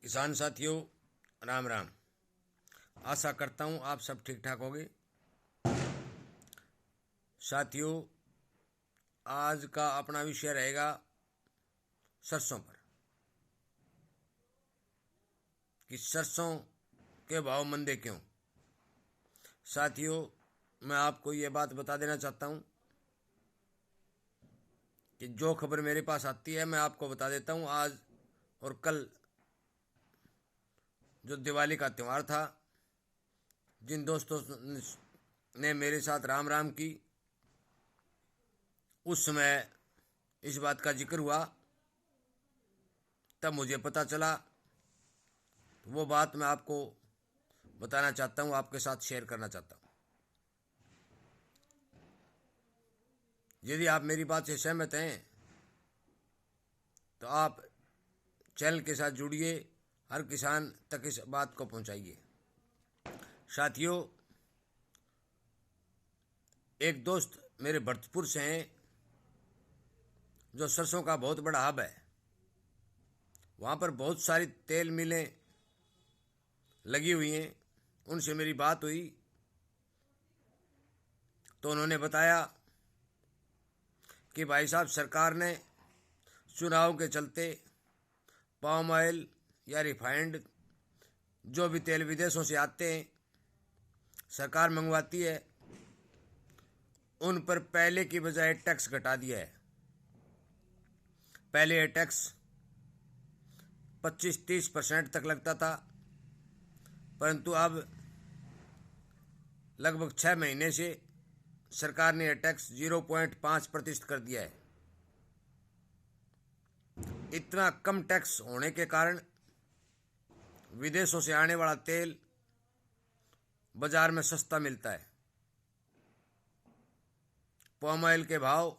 किसान साथियों, राम राम। आशा करता हूँ आप सब ठीक ठाक होंगे। साथियों, आज का अपना विषय रहेगा सरसों पर कि सरसों के भाव मंदे क्यों। साथियों, मैं आपको ये बात बता देना चाहता हूँ कि जो खबर मेरे पास आती है मैं आपको बता देता हूँ। आज और कल जो दिवाली का त्यौहार था, जिन दोस्तों ने मेरे साथ राम राम की, उस समय इस बात का जिक्र हुआ, तब मुझे पता चला। तो वो बात मैं आपको बताना चाहता हूँ, आपके साथ शेयर करना चाहता हूँ। यदि आप मेरी बात से सहमत हैं तो आप चैनल के साथ जुड़िए, हर किसान तक इस बात को पहुंचाइए। साथियों, एक दोस्त मेरे भरतपुर से हैं, जो सरसों का बहुत बड़ा हब है। वहाँ पर बहुत सारी तेल मिलें लगी हुई हैं। उनसे मेरी बात हुई तो उन्होंने बताया कि भाई साहब, सरकार ने चुनाव के चलते पाम ऑयल या रिफाइंड जो भी तेल विदेशों से आते हैं, सरकार मंगवाती है, उन पर पहले की बजाय टैक्स घटा दिया है। पहले ये टैक्स 25-30% तक लगता था, परंतु अब लगभग 6 महीने से सरकार ने यह टैक्स 0.5% कर दिया है। इतना कम टैक्स होने के कारण विदेशों से आने वाला तेल बाजार में सस्ता मिलता है। पाम ऑयल के भाव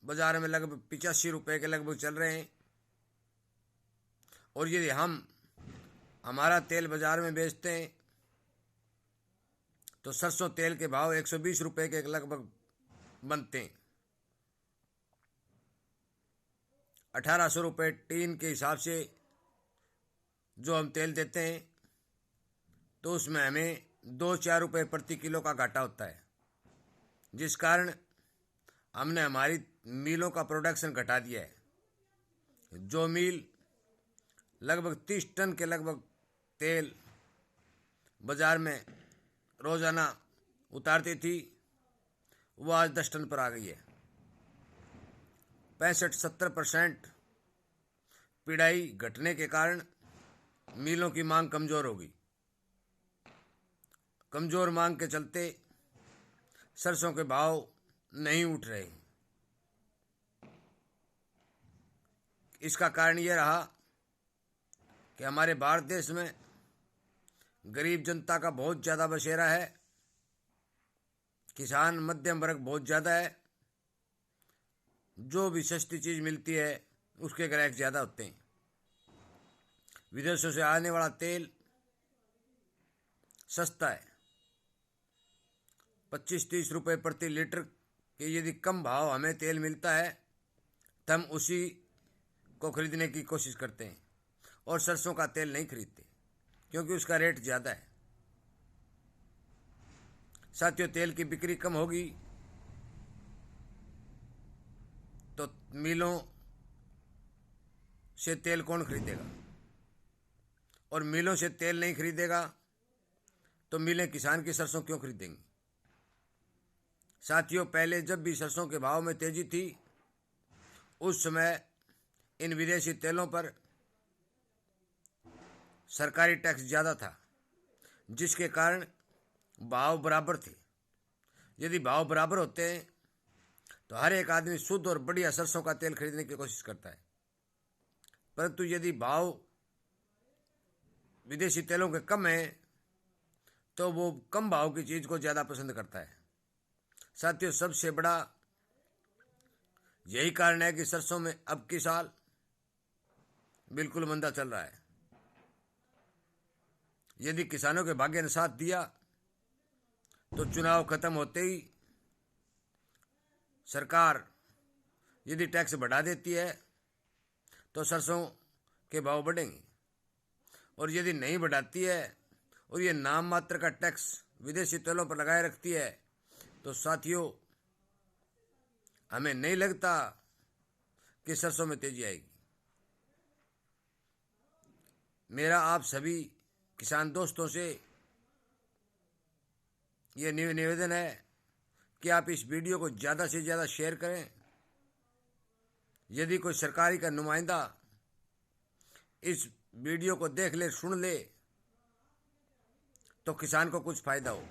बाजार में लगभग 85 रुपये के लगभग चल रहे हैं, और यदि हम हमारा तेल बाजार में बेचते हैं तो सरसों तेल के भाव 120 रुपये के लगभग बनते हैं। 1800 रुपये टीन के हिसाब से जो हम तेल देते हैं, तो उसमें हमें 2-4 रुपये प्रति किलो का घाटा होता है, जिस कारण हमने हमारी मिलों का प्रोडक्शन घटा दिया है। जो मिल लगभग 30 टन के लगभग तेल बाजार में रोजाना उतारती थी, वो आज 10 टन पर आ गई है। 65-70% पिड़ाई घटने के कारण मिलों की मांग कमजोर होगी। कमजोर मांग के चलते सरसों के भाव नहीं उठ रहे। इसका कारण यह रहा कि हमारे भारत देश में गरीब जनता का बहुत ज़्यादा बसेरा है, किसान मध्यम वर्ग बहुत ज़्यादा है। जो भी सस्ती चीज़ मिलती है उसके ग्राहक ज़्यादा होते हैं। विदेशों से आने वाला तेल सस्ता है, 25-30 रुपये प्रति लीटर के यदि कम भाव हमें तेल मिलता है तो हम उसी को खरीदने की कोशिश करते हैं, और सरसों का तेल नहीं खरीदते क्योंकि उसका रेट ज़्यादा है। साथियों, तेल की बिक्री कम होगी तो मिलों से तेल कौन खरीदेगा, और मिलों से तेल नहीं खरीदेगा तो मिलें किसान की सरसों क्यों खरीदेंगी। साथियों, पहले जब भी सरसों के भाव में तेजी थी, उस समय इन विदेशी तेलों पर सरकारी टैक्स ज़्यादा था, जिसके कारण भाव बराबर थे। यदि भाव बराबर होते हैं तो हर एक आदमी शुद्ध और बढ़िया सरसों का तेल खरीदने की कोशिश करता है, परंतु यदि भाव विदेशी तेलों के कम हैं तो वो कम भाव की चीज़ को ज़्यादा पसंद करता है। साथियों, सबसे बड़ा यही कारण है कि सरसों में अब की साल बिल्कुल मंदा चल रहा है। यदि किसानों के भाग्य ने साथ दिया तो चुनाव खत्म होते ही सरकार यदि टैक्स बढ़ा देती है तो सरसों के भाव बढ़ेंगे, और यदि नहीं बढ़ाती है और ये नाम मात्र का टैक्स विदेशी तेलों पर लगाए रखती है, तो साथियों हमें नहीं लगता कि सरसों में तेजी आएगी। मेरा आप सभी किसान दोस्तों से ये निवेदन है कि आप इस वीडियो को ज़्यादा से ज़्यादा शेयर करें। यदि कोई सरकारी का नुमाइंदा इस वीडियो को देख ले, सुन ले, तो किसान को कुछ फायदा हो।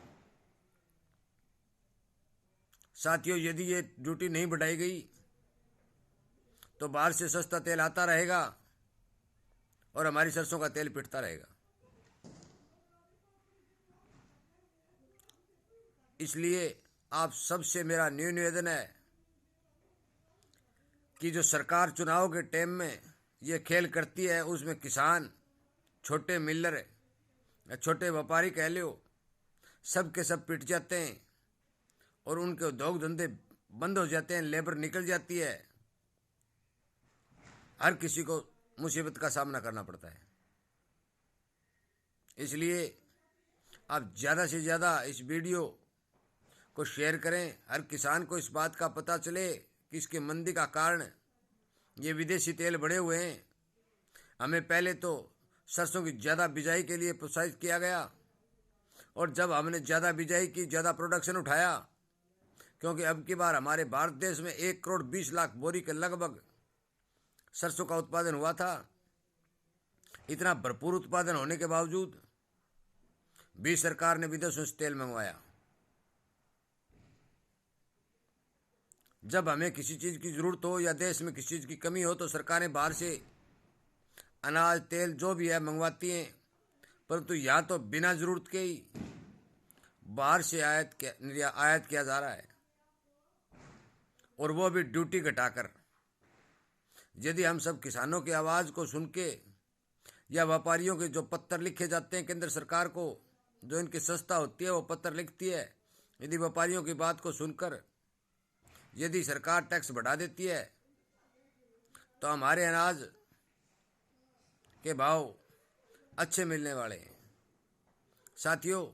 साथियों, यदि ये ड्यूटी नहीं बढ़ाई गई तो बाहर से सस्ता तेल आता रहेगा और हमारी सरसों का तेल पिटता रहेगा। इसलिए आप सबसे मेरा निवेदन है कि जो सरकार चुनाव के टाइम में ये खेल करती है, उसमें किसान, छोटे मिलर या छोटे व्यापारी कह लो, सब के सब पिट जाते हैं और उनके उद्योग धंधे बंद हो जाते हैं, लेबर निकल जाती है, हर किसी को मुसीबत का सामना करना पड़ता है। इसलिए आप ज़्यादा से ज़्यादा इस वीडियो को शेयर करें। हर किसान को इस बात का पता चले कि इसकी मंदी का कारण ये विदेशी तेल बढ़े हुए हैं। हमें पहले तो सरसों की ज़्यादा बिजाई के लिए प्रोत्साहित किया गया, और जब हमने ज़्यादा बिजाई की, ज़्यादा प्रोडक्शन उठाया, क्योंकि अब की बार हमारे भारत देश में 1,20,00,000 बोरी के लगभग सरसों का उत्पादन हुआ था। इतना भरपूर उत्पादन होने के बावजूद भी सरकार ने विदेशों से तेल मंगवाया। जब हमें किसी चीज़ की ज़रूरत हो या देश में किसी चीज़ की कमी हो तो सरकारें बाहर से अनाज, तेल जो भी है मंगवाती हैं, परंतु यहाँ तो बिना ज़रूरत के ही बाहर से आयात किया जा रहा है, और वो भी ड्यूटी घटाकर। यदि हम सब किसानों की आवाज़ को सुन के, या व्यापारियों के जो पत्र लिखे जाते हैं केंद्र सरकार को, जो इनकी संस्था होती है वो पत्र लिखती है, यदि व्यापारियों की बात को सुनकर यदि सरकार टैक्स बढ़ा देती है तो हमारे अनाज के भाव अच्छे मिलने वाले हैं। साथियों,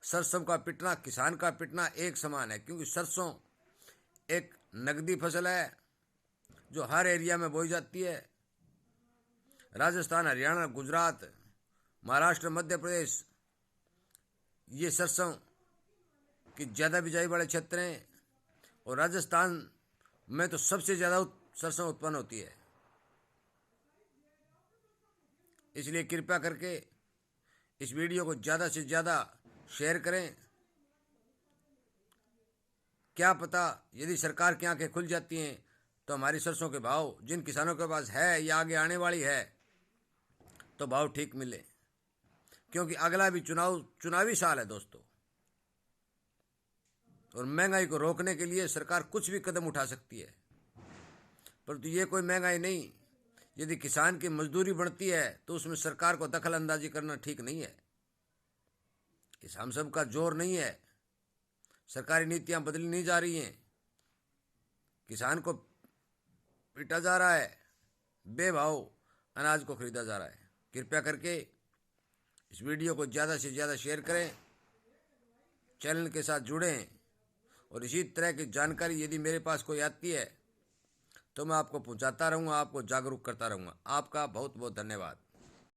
सरसों का पिटना, किसान का पिटना एक समान है, क्योंकि सरसों एक नकदी फसल है जो हर एरिया में बोई जाती है। राजस्थान, हरियाणा, गुजरात, महाराष्ट्र, मध्य प्रदेश, ये सरसों की ज़्यादा बिजाई वाले क्षेत्र हैं, और राजस्थान में तो सबसे ज़्यादा सरसों उत्पन्न होती है। इसलिए कृपया करके इस वीडियो को ज़्यादा से ज़्यादा शेयर करें। क्या पता यदि सरकार की आंखें खुल जाती हैं तो हमारी सरसों के भाव, जिन किसानों के पास है या आगे आने वाली है, तो भाव ठीक मिले, क्योंकि अगला भी चुनावी साल है दोस्तों, और महंगाई को रोकने के लिए सरकार कुछ भी कदम उठा सकती है, परंतु ये कोई महंगाई नहीं। यदि किसान की मजदूरी बढ़ती है तो उसमें सरकार को दखल अंदाजी करना ठीक नहीं है। इस हम सब का जोर नहीं है, सरकारी नीतियां बदली नहीं जा रही हैं, किसान को पीटा जा रहा है, बेभाव अनाज को खरीदा जा रहा है। कृपया करके इस वीडियो को ज़्यादा से ज़्यादा शेयर करें, चैनल के साथ जुड़ें, और इसी तरह की जानकारी यदि मेरे पास कोई आती है तो मैं आपको पहुंचाता रहूँगा, आपको जागरूक करता रहूँगा। आपका बहुत बहुत धन्यवाद।